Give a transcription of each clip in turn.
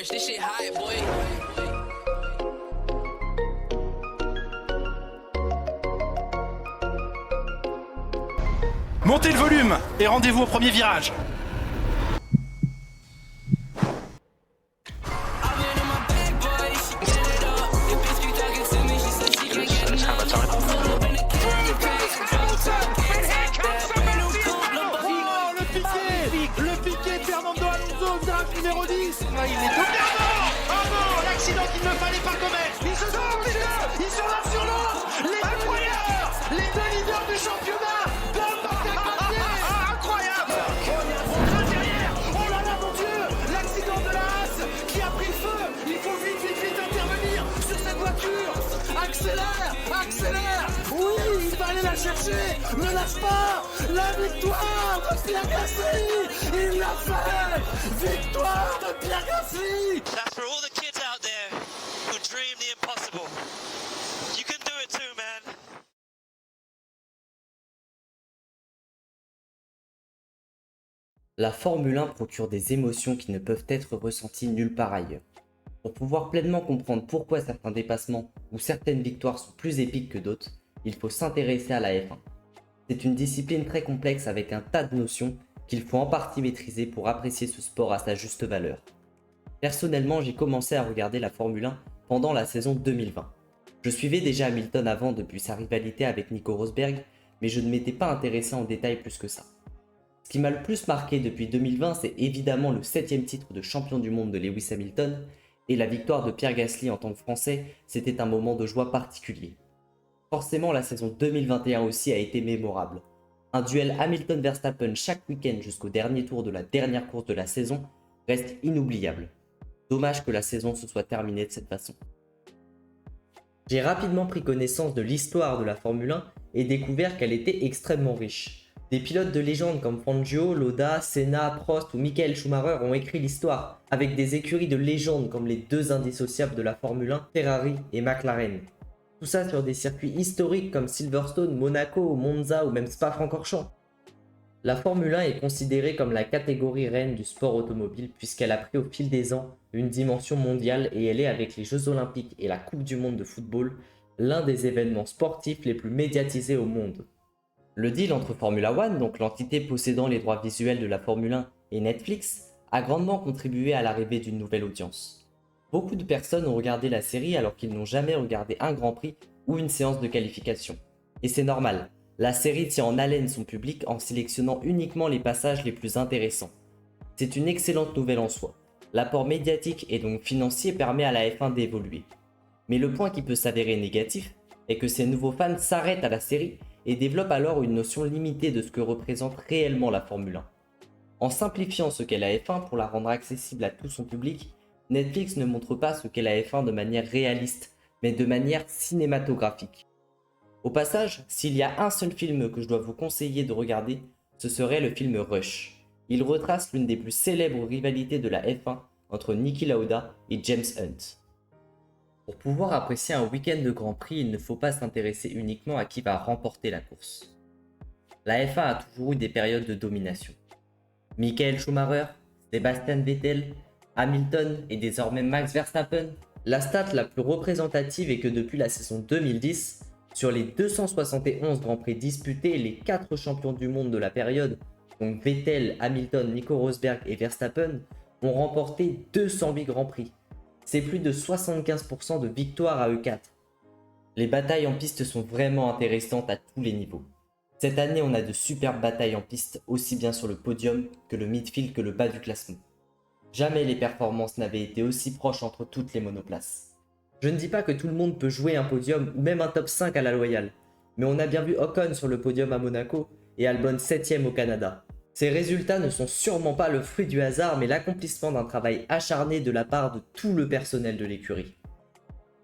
fresh, this shit hot, boy. Montez le volume et rendez-vous au premier virage. Le piqué de Fernando Alonso, virage numéro 10. Ah, il est tombé. Oh non, l'accident qu'il ne fallait pas commettre. Ils se sortent les deux, ils sont l'un sur l'autre. Les deux leaders, les deux leaders du championnat. Incroyable. Oh derrière. Oh là là, mon Dieu, l'accident de la Haas qui a pris feu. Il faut vite intervenir sur cette voiture. Accélère, accélère. Oui, il va aller la chercher. Ne lâche pas. La victoire de Pierre Gasly. Il l'a fait. Victoire de Pierre Gasly. That's for all the kids out there who dream the impossible. You can do it too, man. La Formule 1 procure des émotions qui ne peuvent être ressenties nulle part ailleurs. Pour pouvoir pleinement comprendre pourquoi certains dépassements ou certaines victoires sont plus épiques que d'autres, il faut s'intéresser à la F1. C'est une discipline très complexe avec un tas de notions qu'il faut en partie maîtriser pour apprécier ce sport à sa juste valeur. Personnellement, j'ai commencé à regarder la Formule 1 pendant la saison 2020. Je suivais déjà Hamilton avant depuis sa rivalité avec Nico Rosberg, mais je ne m'étais pas intéressé en détail plus que ça. Ce qui m'a le plus marqué depuis 2020, c'est évidemment le 7e titre de champion du monde de Lewis Hamilton, et la victoire de Pierre Gasly en tant que Français, c'était un moment de joie particulier. Forcément, la saison 2021 aussi a été mémorable. Un duel Hamilton-Verstappen chaque week-end jusqu'au dernier tour de la dernière course de la saison reste inoubliable. Dommage que la saison se soit terminée de cette façon. J'ai rapidement pris connaissance de l'histoire de la Formule 1 et découvert qu'elle était extrêmement riche. Des pilotes de légende comme Fangio, Lauda, Senna, Prost ou Michael Schumacher ont écrit l'histoire, avec des écuries de légende comme les deux indissociables de la Formule 1, Ferrari et McLaren. Tout ça sur des circuits historiques comme Silverstone, Monaco, Monza ou même Spa-Francorchamps. La Formule 1 est considérée comme la catégorie reine du sport automobile puisqu'elle a pris au fil des ans une dimension mondiale et elle est avec les Jeux Olympiques et la Coupe du Monde de football l'un des événements sportifs les plus médiatisés au monde. Le deal entre Formula One, donc l'entité possédant les droits visuels de la Formule 1, et Netflix, a grandement contribué à l'arrivée d'une nouvelle audience. Beaucoup de personnes ont regardé la série alors qu'ils n'ont jamais regardé un Grand Prix ou une séance de qualification. Et c'est normal, la série tient en haleine son public en sélectionnant uniquement les passages les plus intéressants. C'est une excellente nouvelle en soi. L'apport médiatique et donc financier permet à la F1 d'évoluer. Mais le point qui peut s'avérer négatif est que ces nouveaux fans s'arrêtent à la série et développe alors une notion limitée de ce que représente réellement la Formule 1. En simplifiant ce qu'est la F1 pour la rendre accessible à tout son public, Netflix ne montre pas ce qu'est la F1 de manière réaliste, mais de manière cinématographique. Au passage, s'il y a un seul film que je dois vous conseiller de regarder, ce serait le film Rush. Il retrace l'une des plus célèbres rivalités de la F1 entre Niki Lauda et James Hunt. Pour pouvoir apprécier un week-end de Grand Prix, il ne faut pas s'intéresser uniquement à qui va remporter la course. La F1 a toujours eu des périodes de domination. Michael Schumacher, Sebastian Vettel, Hamilton et désormais Max Verstappen. La stat la plus représentative est que depuis la saison 2010, sur les 271 Grands Prix disputés, les 4 champions du monde de la période, donc Vettel, Hamilton, Nico Rosberg et Verstappen, ont remporté 208 Grands Prix. C'est plus de 75% de victoires à eux 4. Les batailles en piste sont vraiment intéressantes à tous les niveaux. Cette année, on a de superbes batailles en piste, aussi bien sur le podium que le midfield que le bas du classement. Jamais les performances n'avaient été aussi proches entre toutes les monoplaces. Je ne dis pas que tout le monde peut jouer un podium ou même un top 5 à la loyale, mais on a bien vu Ocon sur le podium à Monaco et Albon 7ème au Canada. Ces résultats ne sont sûrement pas le fruit du hasard, mais l'accomplissement d'un travail acharné de la part de tout le personnel de l'écurie.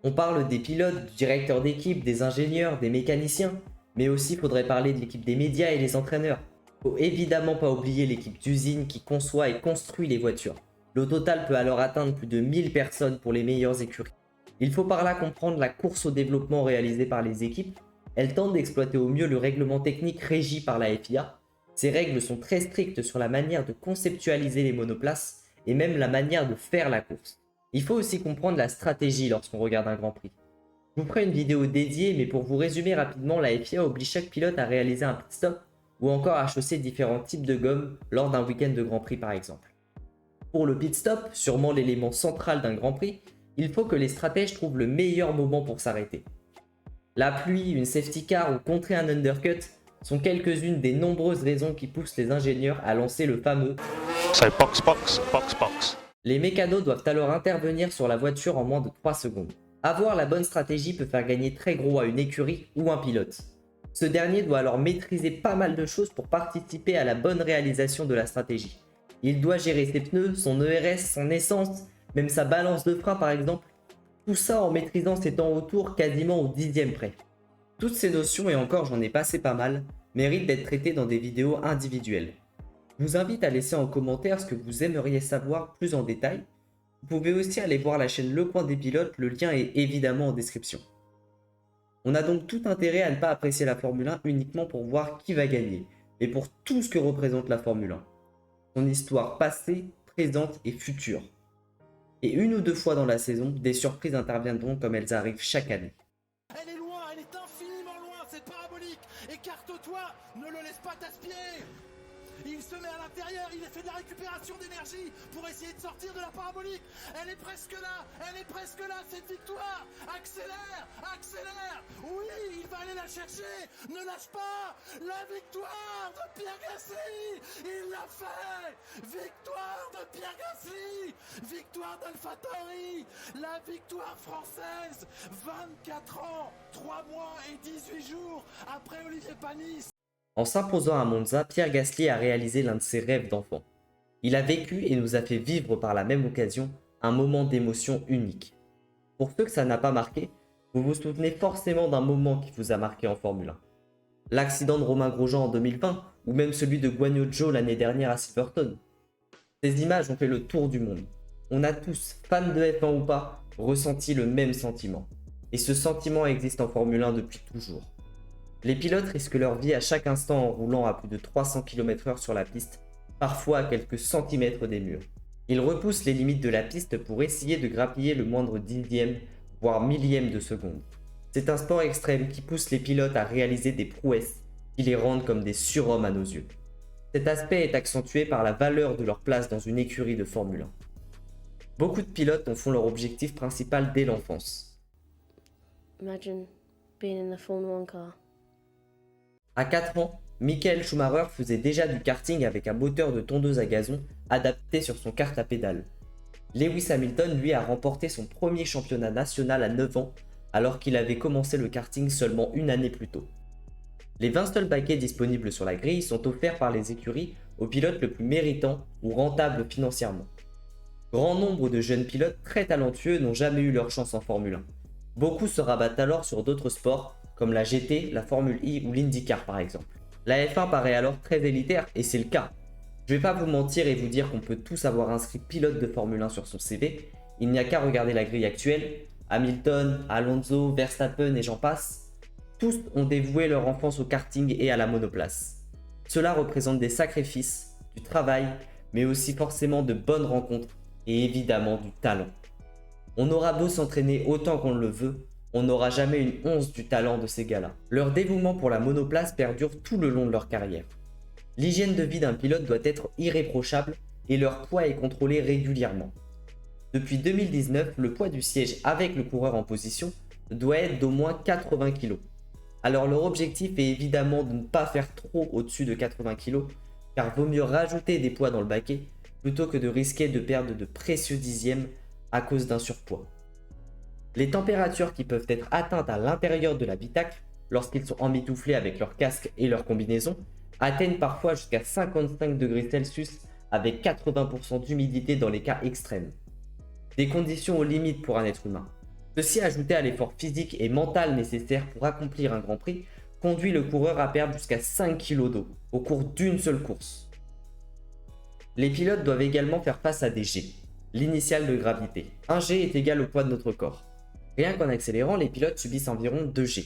On parle des pilotes, du directeur d'équipe, des ingénieurs, des mécaniciens, mais aussi faudrait parler de l'équipe des médias et des entraîneurs. Faut évidemment pas oublier l'équipe d'usine qui conçoit et construit les voitures. Le total peut alors atteindre plus de 1000 personnes pour les meilleures écuries. Il faut par là comprendre la course au développement réalisée par les équipes. Elles tentent d'exploiter au mieux le règlement technique régi par la FIA. Ces règles sont très strictes sur la manière de conceptualiser les monoplaces et même la manière de faire la course. Il faut aussi comprendre la stratégie lorsqu'on regarde un Grand Prix. Je vous ferai une vidéo dédiée, mais pour vous résumer rapidement, la FIA oblige chaque pilote à réaliser un pit stop ou encore à chausser différents types de gomme lors d'un week-end de Grand Prix par exemple. Pour le pit stop, sûrement l'élément central d'un Grand Prix, il faut que les stratèges trouvent le meilleur moment pour s'arrêter. La pluie, une safety car ou contrer un undercut sont quelques-unes des nombreuses raisons qui poussent les ingénieurs à lancer le fameux So box, box, box, box. Les mécanos doivent alors intervenir sur la voiture en moins de 3 secondes. Avoir la bonne stratégie peut faire gagner très gros à une écurie ou un pilote. Ce dernier doit alors maîtriser pas mal de choses pour participer à la bonne réalisation de la stratégie. Il doit gérer ses pneus, son ERS, son essence, même sa balance de frein par exemple. Tout ça en maîtrisant ses temps autour quasiment au 10e près. Toutes ces notions, et encore j'en ai passé pas mal, méritent d'être traitées dans des vidéos individuelles. Je vous invite à laisser en commentaire ce que vous aimeriez savoir plus en détail. Vous pouvez aussi aller voir la chaîne Le Coin des Pilotes, le lien est évidemment en description. On a donc tout intérêt à ne pas apprécier la Formule 1 uniquement pour voir qui va gagner, mais pour tout ce que représente la Formule 1. Son histoire passée, présente et future. Et une ou deux fois dans la saison, des surprises interviendront comme elles arrivent chaque année. Elle est loin, elle est infiniment loin, cette parabolique. Écarte-toi, ne le laisse pas t'aspirer. Il se met à l'intérieur, il fait de la récupération d'énergie pour essayer de sortir de la parabolique. Elle est presque là, cette victoire. Accélère, accélère. Oui, il va aller la chercher. Ne lâche pas. La victoire de Pierre Gasly. Il l'a fait. Victoire de Pierre Gasly. Victoire d'AlphaTauri. La victoire française. 24 ans, 3 mois et 18 jours après Olivier Panis. En s'imposant à Monza, Pierre Gasly a réalisé l'un de ses rêves d'enfant. Il a vécu et nous a fait vivre par la même occasion un moment d'émotion unique. Pour ceux que ça n'a pas marqué, vous vous souvenez forcément d'un moment qui vous a marqué en Formule 1. L'accident de Romain Grosjean en 2020 ou même celui de Guan Yu Zhou l'année dernière à Silverstone. Ces images ont fait le tour du monde. On a tous, fans de F1 ou pas, ressenti le même sentiment. Et ce sentiment existe en Formule 1 depuis toujours. Les pilotes risquent leur vie à chaque instant en roulant à plus de 300 km/h sur la piste, parfois à quelques centimètres des murs. Ils repoussent les limites de la piste pour essayer de grappiller le moindre dixième, voire millième de seconde. C'est un sport extrême qui pousse les pilotes à réaliser des prouesses qui les rendent comme des surhommes à nos yeux. Cet aspect est accentué par la valeur de leur place dans une écurie de Formule 1. Beaucoup de pilotes en font leur objectif principal dès l'enfance. Imagine being in the Formula 1 car. À 4 ans, Michael Schumacher faisait déjà du karting avec un moteur de tondeuse à gazon adapté sur son kart à pédales. Lewis Hamilton, lui, a remporté son premier championnat national à 9 ans, alors qu'il avait commencé le karting seulement une année plus tôt. Les 20 seuls baquets disponibles sur la grille sont offerts par les écuries aux pilotes le plus méritants ou rentables financièrement. Grand nombre de jeunes pilotes très talentueux n'ont jamais eu leur chance en Formule 1. Beaucoup se rabattent alors sur d'autres sports, comme la GT, la Formule I ou l'IndyCar par exemple. La F1 paraît alors très élitaire, et c'est le cas. Je vais pas vous mentir et vous dire qu'on peut tous avoir inscrit pilote de Formule 1 sur son CV, il n'y a qu'à regarder la grille actuelle, Hamilton, Alonso, Verstappen et j'en passe. Tous ont dévoué leur enfance au karting et à la monoplace. Cela représente des sacrifices, du travail, mais aussi forcément de bonnes rencontres et évidemment du talent. On aura beau s'entraîner autant qu'on le veut, on n'aura jamais une once du talent de ces gars-là. Leur dévouement pour la monoplace perdure tout le long de leur carrière. L'hygiène de vie d'un pilote doit être irréprochable et leur poids est contrôlé régulièrement. Depuis 2019, le poids du siège avec le coureur en position doit être d'au moins 80 kg. Alors leur objectif est évidemment de ne pas faire trop au-dessus de 80 kg, car vaut mieux rajouter des poids dans le baquet plutôt que de risquer de perdre de précieux dixièmes à cause d'un surpoids. Les températures qui peuvent être atteintes à l'intérieur de l'habitacle, lorsqu'ils sont emmitouflés avec leur casque et leur combinaison, atteignent parfois jusqu'à 55 degrés Celsius avec 80% d'humidité dans les cas extrêmes. Des conditions aux limites pour un être humain. Ceci ajouté à l'effort physique et mental nécessaire pour accomplir un Grand Prix, conduit le coureur à perdre jusqu'à 5 kg d'eau au cours d'une seule course. Les pilotes doivent également faire face à des G, l'initiale de gravité. Un G est égal au poids de notre corps. Rien qu'en accélérant, les pilotes subissent environ 2 G.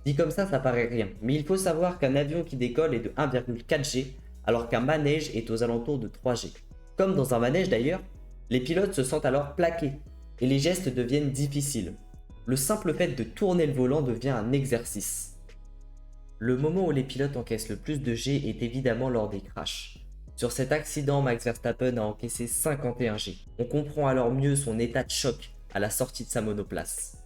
Dit comme ça paraît rien, mais il faut savoir qu'un avion qui décolle est de 1,4 G, alors qu'un manège est aux alentours de 3 G. Comme dans un manège d'ailleurs, les pilotes se sentent alors plaqués, et les gestes deviennent difficiles. Le simple fait de tourner le volant devient un exercice. Le moment où les pilotes encaissent le plus de G est évidemment lors des crashs. Sur cet accident, Max Verstappen a encaissé 51 G. On comprend alors mieux son état de choc à la sortie de sa monoplace.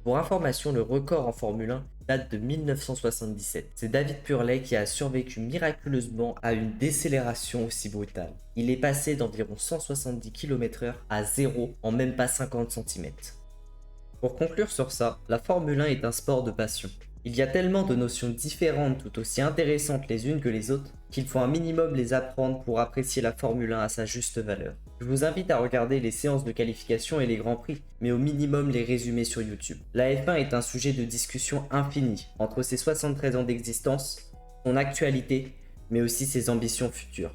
Pour information, le record en Formule 1 date de 1977. C'est David Purley qui a survécu miraculeusement à une décélération aussi brutale. Il est passé d'environ 170 km/h à 0 en même pas 50 cm. Pour conclure sur ça, la Formule 1 est un sport de passion. Il y a tellement de notions différentes tout aussi intéressantes les unes que les autres qu'il faut un minimum les apprendre pour apprécier la Formule 1 à sa juste valeur. Je vous invite à regarder les séances de qualification et les grands prix, mais au minimum les résumés sur YouTube. La F1 est un sujet de discussion infini entre ses 73 ans d'existence, son actualité, mais aussi ses ambitions futures.